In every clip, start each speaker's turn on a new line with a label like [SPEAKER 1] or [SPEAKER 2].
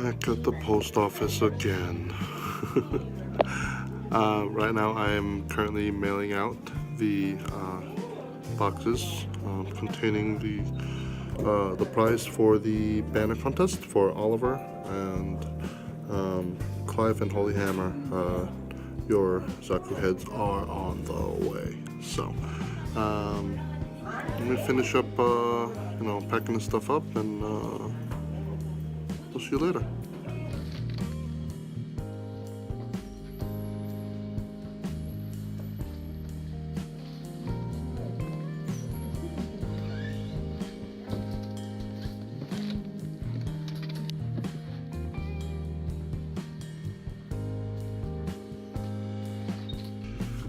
[SPEAKER 1] Back at the post office again. Right now I am currently mailing out the boxes containing the prize for the banner contest for Oliver and Clive and Holy Hammer. Your Zaku heads are on the way. So let me finish up packing the stuff up, and we'll see you later.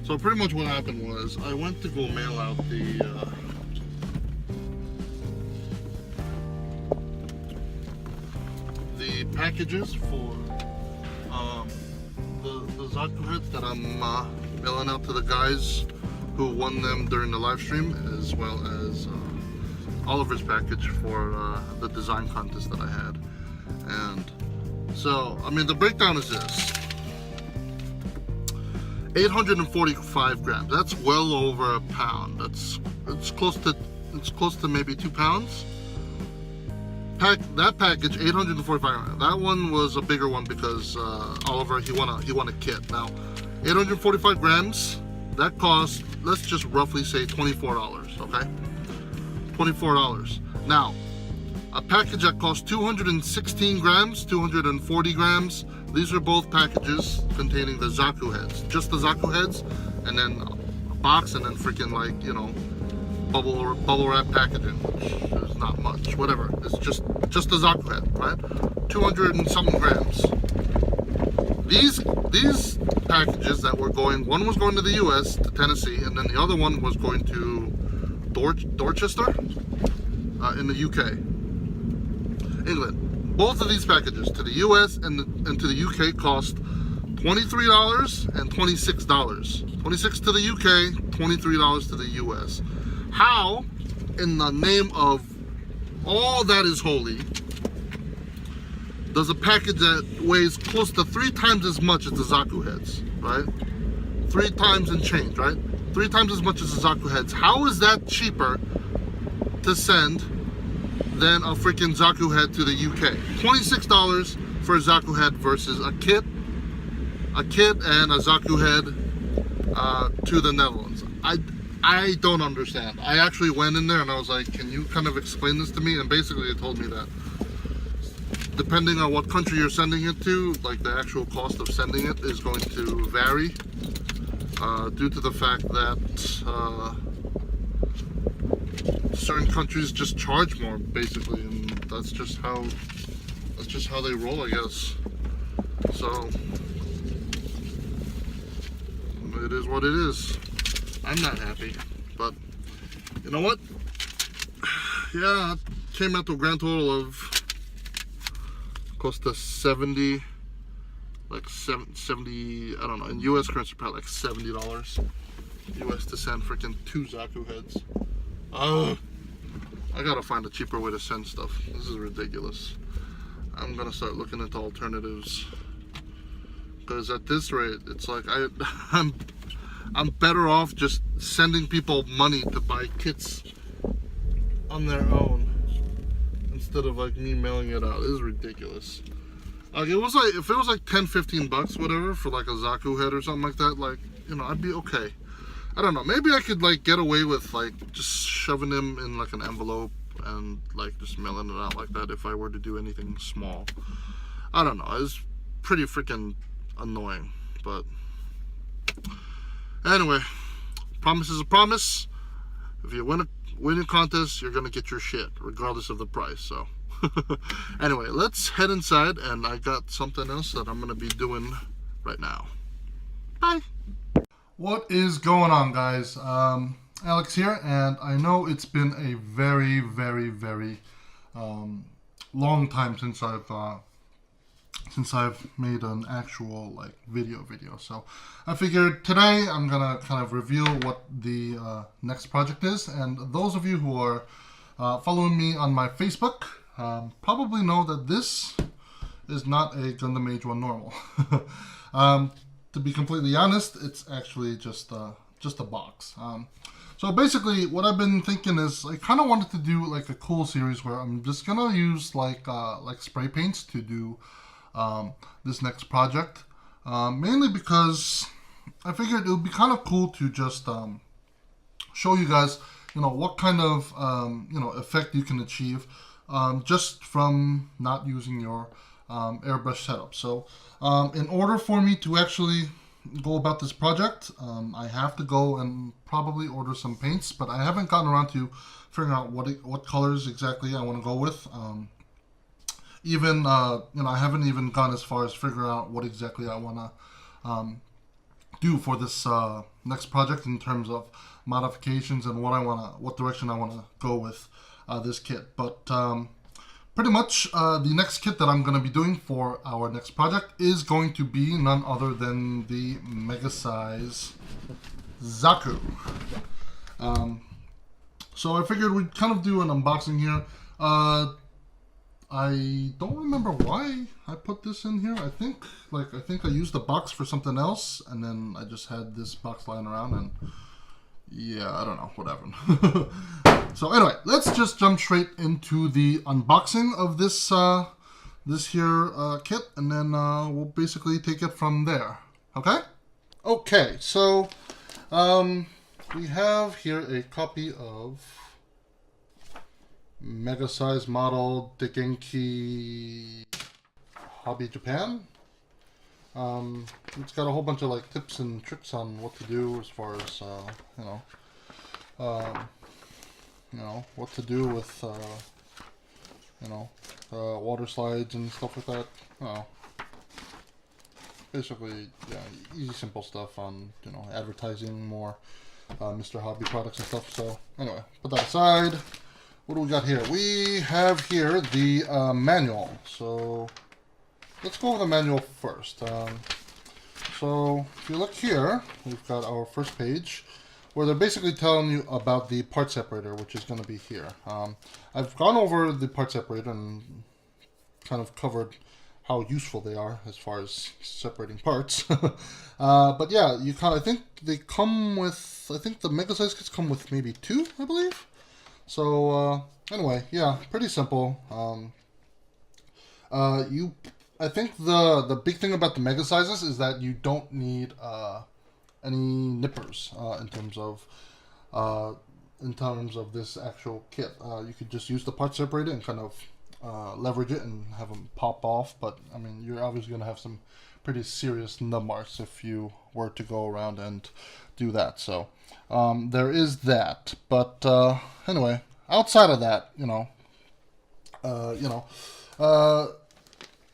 [SPEAKER 1] So pretty much what happened was I went to go mail out the packages for the Zaku heads that I'm mailing out to the guys who won them during the live stream, as well as Oliver's package for the design contest that I had. And so, I mean, the breakdown is this: 845 grams. That's well over a pound. It's close to maybe 2 pounds. That package, 845 grams. That one was a bigger one because Oliver, he won a kit. Now, 845 grams. That cost, let's just roughly say $24. Okay, $24. Now, a package that costs 216 grams, 240 grams. These are both packages containing the Zaku heads, just the Zaku heads, and then a box, and then freaking, like, you know, bubble wrap packaging, which is not much. Whatever. It's just the Zaku head, right? 200 and something grams. These packages that were going, one was going to the U.S. to Tennessee, and then the other one was going to Dorchester in the U.K. England. Both of these packages to the US and to the UK cost $23 and $26. 26 to the UK, $23 to the US. How, in the name of all that is holy, does a package that weighs close to 3 times as much as the Zaku heads, right? 3 times and change, right? 3 times as much as the Zaku heads. How is that cheaper to send than a freaking Zaku head to the UK? $26 for a Zaku head versus a kit and a Zaku head to the Netherlands. I don't understand. I actually went in there and I was like, can you kind of explain this to me? And basically they told me that depending on what country you're sending it to, like, the actual cost of sending it is going to vary due to the fact that certain countries just charge more, basically, and that's just how they roll, I guess. So it is what it is. I'm not happy, but you know what? Yeah, it came out to a grand total of close to 70, like 70, I don't know, in US currency, probably like $70 US to send freaking 2 Zaku heads. I gotta find a cheaper way to send stuff. This is ridiculous. I'm gonna start looking into alternatives, because at this rate, it's like I'm better off just sending people money to buy kits on their own instead of, like, me mailing it out. It is ridiculous. Like, it was like, if it was like 10-15 bucks, whatever, for like a Zaku head or something like that, like, you know, I'd be okay. I don't know, maybe I could, like, get away with, like, just shoving them in, like, an envelope and, like, just mailing it out like that if I were to do anything small. I don't know, it's pretty freaking annoying, but anyway, promise is a promise. If you win a contest, you're gonna get your shit, regardless of the price, so. Anyway, let's head inside, and I got something else that I'm gonna be doing right now. Bye! What is going on, guys? Alex here, and I know it's been a very, very, very long time since I've made an actual, like, video. So I figured today I'm gonna kind of reveal what the next project is. And those of you who are following me on my Facebook probably know that this is not a Gundam Age 1 normal. To be completely honest, it's actually just a box. So basically, what I've been thinking is I kind of wanted to do like a cool series where I'm just gonna use like spray paints to do this next project. Mainly because I figured it would be kind of cool to just show you guys, what kind of effect you can achieve just from not using your airbrush setup. So in order for me to actually go about this project, I have to go and probably order some paints, but I haven't gotten around to figuring out what colors exactly I want to go with. I haven't even gone as far as figuring out what exactly I want to do for this next project in terms of modifications and what direction I want to go with this kit. But pretty much the next kit that I'm going to be doing for our next project is going to be none other than the Mega Size Zaku. So I figured we'd kind of do an unboxing here. I don't remember why I put this in here. I think I used the box for something else, and then I just had this box lying around, and yeah, I don't know, whatever. So anyway, let's just jump straight into the unboxing of this kit, and then we'll basically take it from there. Okay? Okay, so we have here a copy of Mega Size Model Digenki Hobby Japan. It's got a whole bunch of like tips and tricks on what to do as far as what to do with water slides and stuff like that. Basically, yeah, easy, simple stuff on advertising more Mr. Hobby products and stuff. So anyway, put that aside. What do we got here? We have here the manual. So let's go over the manual first. So if you look here, we've got our first page where they're basically telling you about the part separator, which is going to be here. I've gone over the part separator and kind of covered how useful they are as far as separating parts. But yeah, I think they come with, I think the Mega Size kits come with maybe 2, I believe. So anyway, yeah, pretty simple. I think the big thing about the Mega Sizes is that you don't need any nippers in terms of this actual kit. You could just use the part separator and kind of leverage it and have them pop off. But I mean, you're obviously going to have some pretty serious nub marks if you were to go around and do that. So there is that. But anyway, outside of that,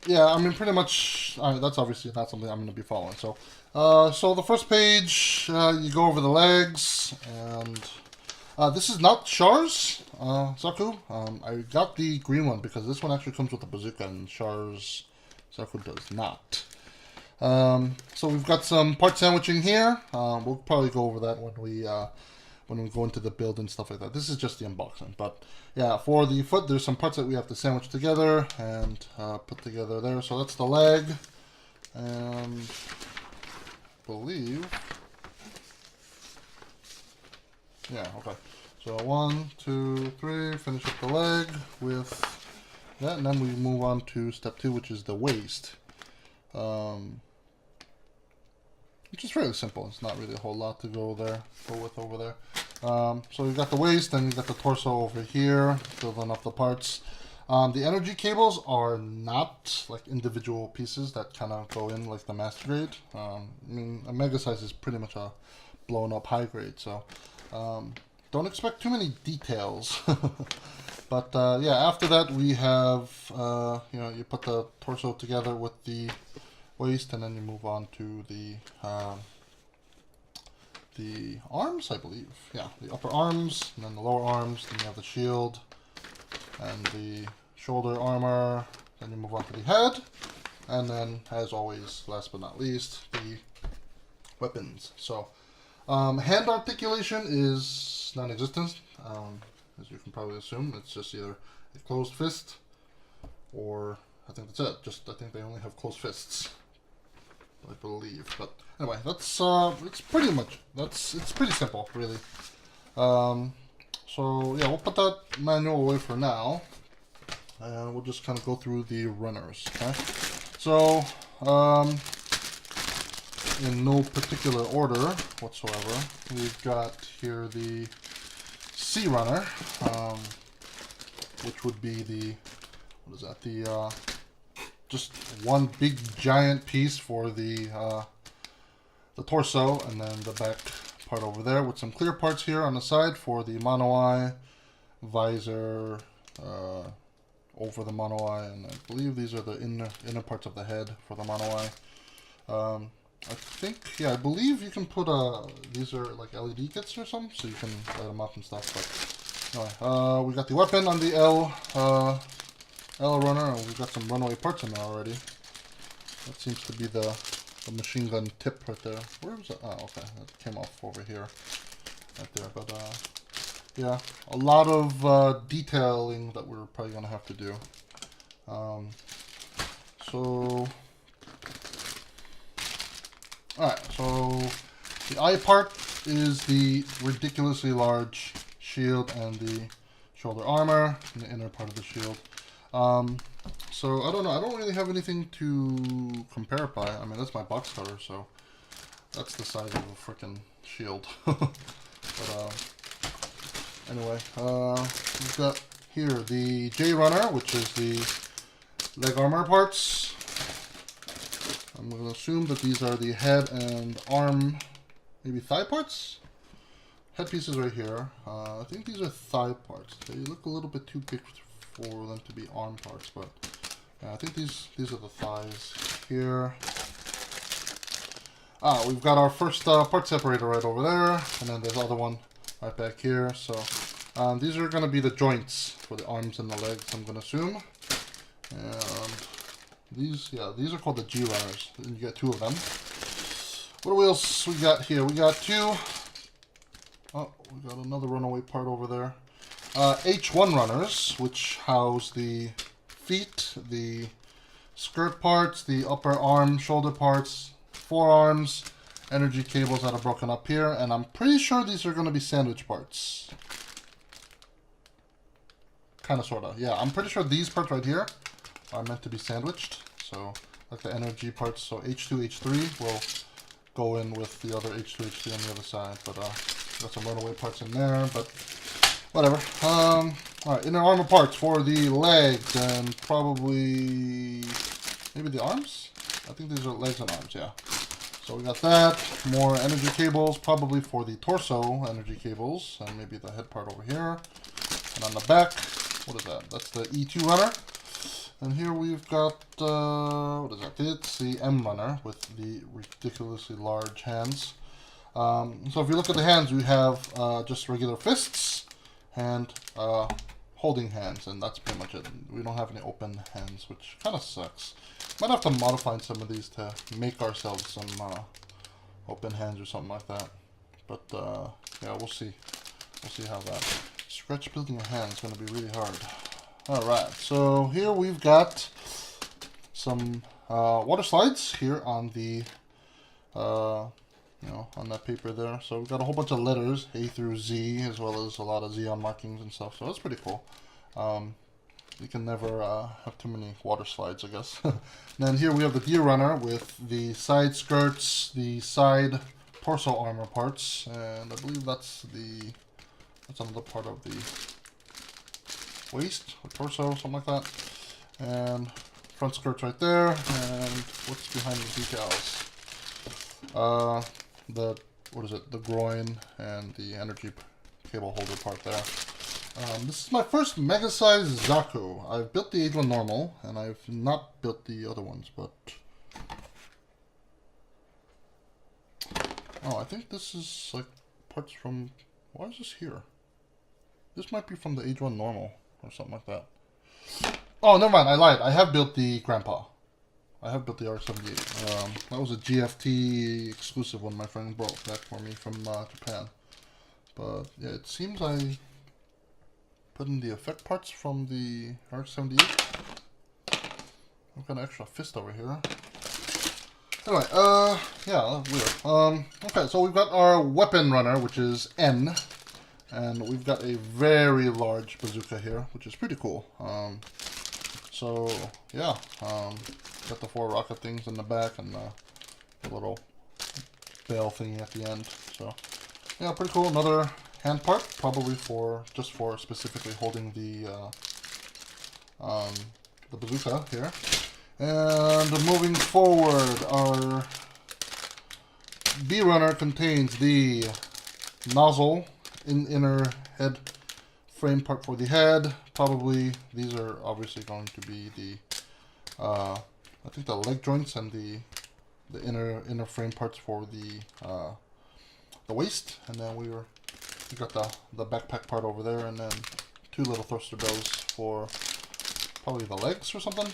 [SPEAKER 1] yeah, I mean, pretty much, that's obviously not something I'm going to be following. So, so the first page, you go over the legs, and this is not Char's Zaku. I got the green one because this one actually comes with a bazooka, and Char's Zaku does not. So we've got some part sandwiching here. We'll probably go over that when we go into the build and stuff like that. This is just the unboxing, but yeah, for the foot, there's some parts that we have to sandwich together and put together there. So that's the leg, and I believe, yeah, okay. So 1, 2, 3, finish up the leg with that, and then we move on to step 2, which is the waist. Which is fairly simple. It's not really a whole lot to go with over there. So we've got the waist, then you've got the torso over here, building up the parts. The energy cables are not like individual pieces that kind of go in like the master grade. I mean, a Mega Size is pretty much a blown up high grade, so don't expect too many details. But yeah, after that we have, you put the torso together with the waist, and then you move on to the arms, I believe. Yeah, the upper arms, and then the lower arms, then you have the shield and the shoulder armor, then you move on to the head, and then, as always, last but not least, the weapons. So hand articulation is non-existent, as you can probably assume. It's just either a closed fist or I think that's it. Just I think they only have closed fists, I believe. But anyway, that's it's pretty much it's pretty simple, really. So yeah, we'll put that manual away for now, and we'll just kind of go through the runners. Okay, so in no particular order whatsoever, we've got here the C runner, which would be the what is that? The just one big giant piece for the torso, and then the back part over there with some clear parts here on the side for the mono eye, visor, over the mono eye, and I believe these are the inner parts of the head for the mono eye. I think, yeah, I believe you can put these are like LED kits or something, so you can light them up and stuff. But anyway, we got the weapon on the L runner, and we've got some runaway parts in there already. That seems to be the machine gun tip right there. Where was it? Oh, okay, that came off over here, right there. But yeah, a lot of detailing that we're probably gonna have to do. So. Alright, so the eye part is the ridiculously large shield and the shoulder armor and the inner part of the shield. So I don't know, I don't really have anything to compare it by. I mean, that's my box cutter, so that's the size of a freaking shield. But anyway, we've got here the J runner, which is the leg armor parts. I'm going to assume that these are the head and arm, maybe thigh parts? Head pieces right here. I think these are thigh parts. They look a little bit too big for them to be arm parts, but yeah, I think these are the thighs here. We've got our first part separator right over there, and then there's the other one right back here. So these are going to be the joints for the arms and the legs, I'm going to assume. And these are called the G runners, and you get two of them. What else we got here? We got two. Oh, we got another runaway part over there. H1 runners, which house the feet, the skirt parts, the upper arm, shoulder parts, forearms, energy cables that are broken up here, and I'm pretty sure these are going to be sandwich parts. Kind of, sort of. Yeah, I'm pretty sure these parts right here are meant to be sandwiched. So, like the energy parts, so H2, H3 will go in with the other H2, H3 on the other side. But got some runaway parts in there, but whatever. Alright, inner armor parts for the legs and probably maybe the arms? I think these are legs and arms, yeah. So we got that. More energy cables, probably for the torso energy cables, and maybe the head part over here. And on the back, what is that? That's the E2 runner. And here we've got, what is that? It's the M runner with the ridiculously large hands. So if you look at the hands, we have just regular fists and holding hands, and that's pretty much it. We don't have any open hands, which kind of sucks. Might have to modify some of these to make ourselves some open hands or something like that. But yeah, we'll see. We'll see how that. Stretch building a hand is going to be really hard. Alright, so here we've got some water slides here on the, on that paper there. So we've got a whole bunch of letters, A through Z, as well as a lot of Xeon markings and stuff. So that's pretty cool. You can never have too many water slides, I guess. And then here we have the deer runner with the side skirts, the side torso armor parts, and I believe that's another part of the waist or torso, something like that. And front skirts right there, and what's behind the decals? The groin and the energy cable holder part there. This is my first Mega Size Zaku. I've built the Age 1 normal, and I've not built the other ones, but oh, I think this is like parts from, why is this here? This might be from the Age 1 normal or something like that. Oh, never mind, I lied. I have built the Grandpa. I have built the R78. That was a GFT exclusive one my friend brought back for me from Japan. But yeah, it seems I put in the effect parts from the R78. I've got an extra fist over here. Anyway, yeah, weird. Okay, so we've got our weapon runner, which is N. And we've got a very large bazooka here, which is pretty cool. So, yeah, got the 4 rocket things in the back and the little bell thingy at the end. So, yeah, pretty cool. Another hand part, probably just for specifically holding the bazooka here. And moving forward, our B runner contains the nozzle inner head frame part for the head. Probably these are obviously going to be the I think the leg joints and the inner frame parts for the waist. And then we got the backpack part over there, and then 2 little thruster bells for probably the legs or something.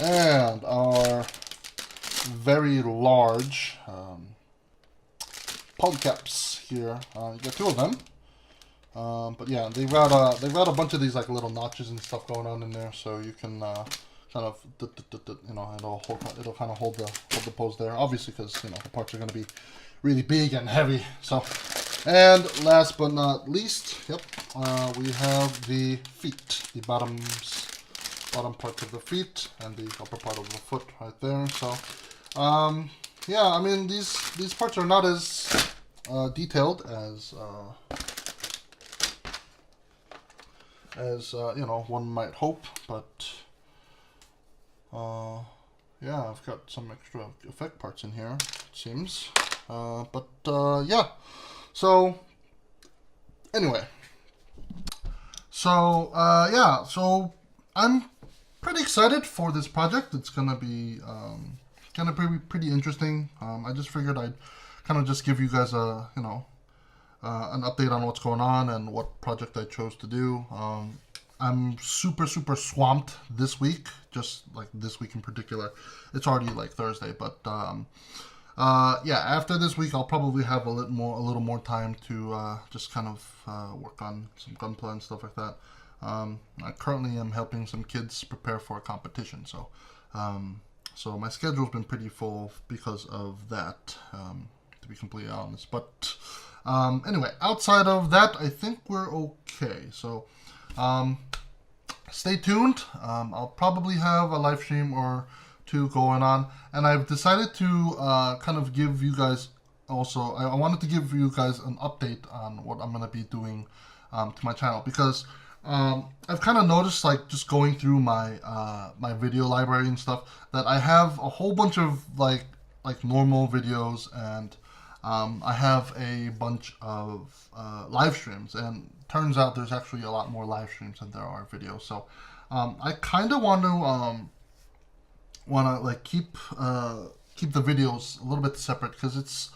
[SPEAKER 1] And our very large polycaps here. You got 2 of them. But yeah, they've got a bunch of these like little notches and stuff going on in there, so you can kind of you know, it'll kind of hold the pose there. Obviously, because you know the parts are going to be really big and heavy. So, and last but not least, yep, we have the feet, the bottom part of the feet and the upper part of the foot right there. So, yeah, I mean these parts are not as detailed as you know, one might hope, but yeah, I've got some extra effect parts in here, it seems. But yeah, so anyway, so yeah, so I'm pretty excited for this project. It's gonna be pretty interesting. I just figured I'd kind of just give you guys a, you know, an update on what's going on and what project I chose to do. I'm super swamped this week, just like this week in particular. It's already like Thursday, but yeah, after this week I'll probably have a little more time to just kind of work on some gunplay and stuff like that. I currently am helping some kids prepare for a competition, so so my schedule's been pretty full because of that, to be completely honest. But anyway, outside of that, I think we're okay. So stay tuned. I'll probably have a live stream or 2 going on, and I've decided to kind of give you guys also, I wanted to give you guys an update on what I'm going to be doing to my channel, because I've kind of noticed, like, just going through my my video library and stuff, that I have a whole bunch of like normal videos, and I have a bunch of live streams, and turns out there's actually a lot more live streams than there are videos. So I kind of want to like keep the videos a little bit separate, because it's,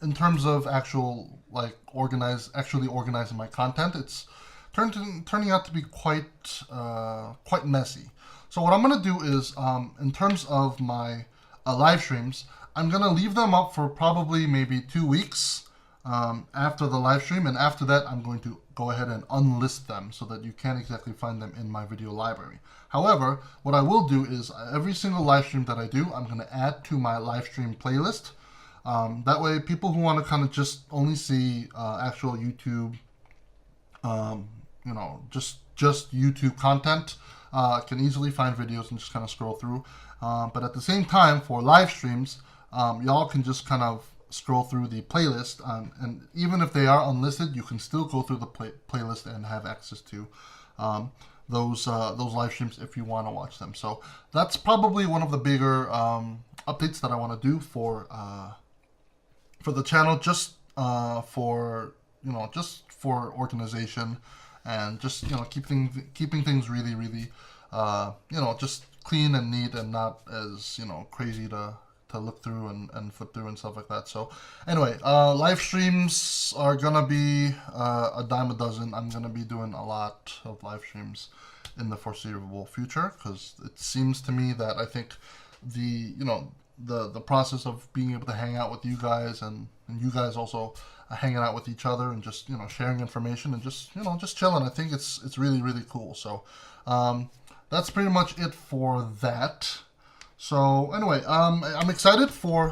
[SPEAKER 1] in terms of actual like actually organizing my content, it's turning out to be quite messy. So what I'm gonna do is, in terms of my live streams, I'm gonna leave them up for probably maybe 2 weeks after the live stream, and after that I'm going to go ahead and unlist them so that you can't exactly find them in my video library. However, what I will do is, every single live stream that I do, I'm going to add to my live stream playlist. That way, people who want to kind of just only see actual YouTube, you know, just YouTube content, can easily find videos and just kind of scroll through. But at the same time, for live streams, y'all can just kind of scroll through the playlist, and even if they are unlisted, you can still go through the playlist and have access to those live streams if you want to watch them. So that's probably one of the bigger updates that I want to do for the channel, just for, you know, just for organization, and just, you know, keeping things really you know, just clean and neat, and not as, you know, crazy to look through and flip through and stuff like that. So anyway, live streams are gonna be a dime a dozen. I'm gonna be doing a lot of live streams in the foreseeable future, because it seems to me that I think the process of being able to hang out with you guys, and you guys also hanging out with each other, and just, you know, sharing information, and just, you know, just chilling, I think it's really cool. So that's pretty much it for that. So anyway, I'm excited for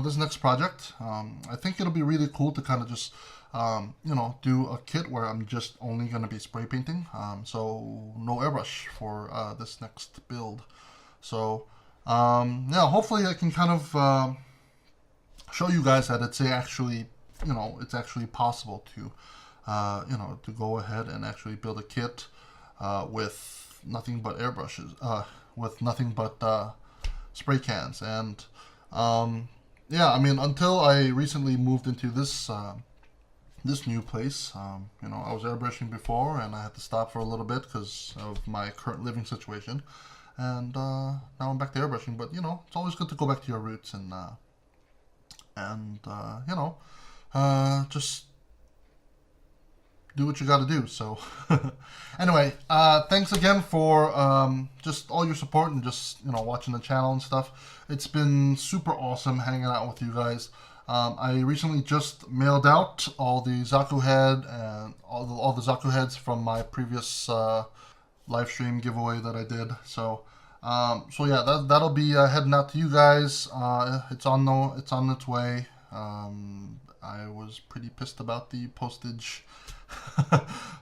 [SPEAKER 1] this next project. I think it'll be really cool to kind of just do a kit where I'm just only going to be spray painting. So no airbrush for this next build. So yeah, hopefully I can kind of show you guys that it's actually possible to to go ahead and actually build a kit with nothing but airbrushes, with nothing but spray cans. And yeah, I mean, until I recently moved into this this new place, I was airbrushing before, and I had to stop for a little bit because of my current living situation. And now I'm back to airbrushing. But it's always good to go back to your roots and just do what you got to do. So anyway, thanks again for just all your support and just watching the channel and stuff. It's been super awesome hanging out with you guys. I recently just mailed out all the Zaku head and all the Zaku heads from my previous live stream giveaway that I did. So so yeah, that'll be heading out to you guys. It's on its way. I was pretty pissed about the postage,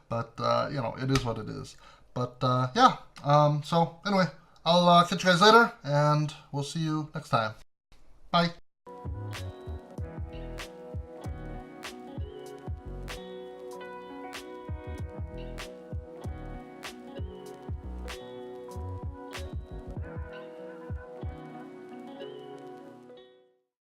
[SPEAKER 1] but it is what it is. But yeah, so anyway, I'll catch you guys later, and we'll see you next time. Bye.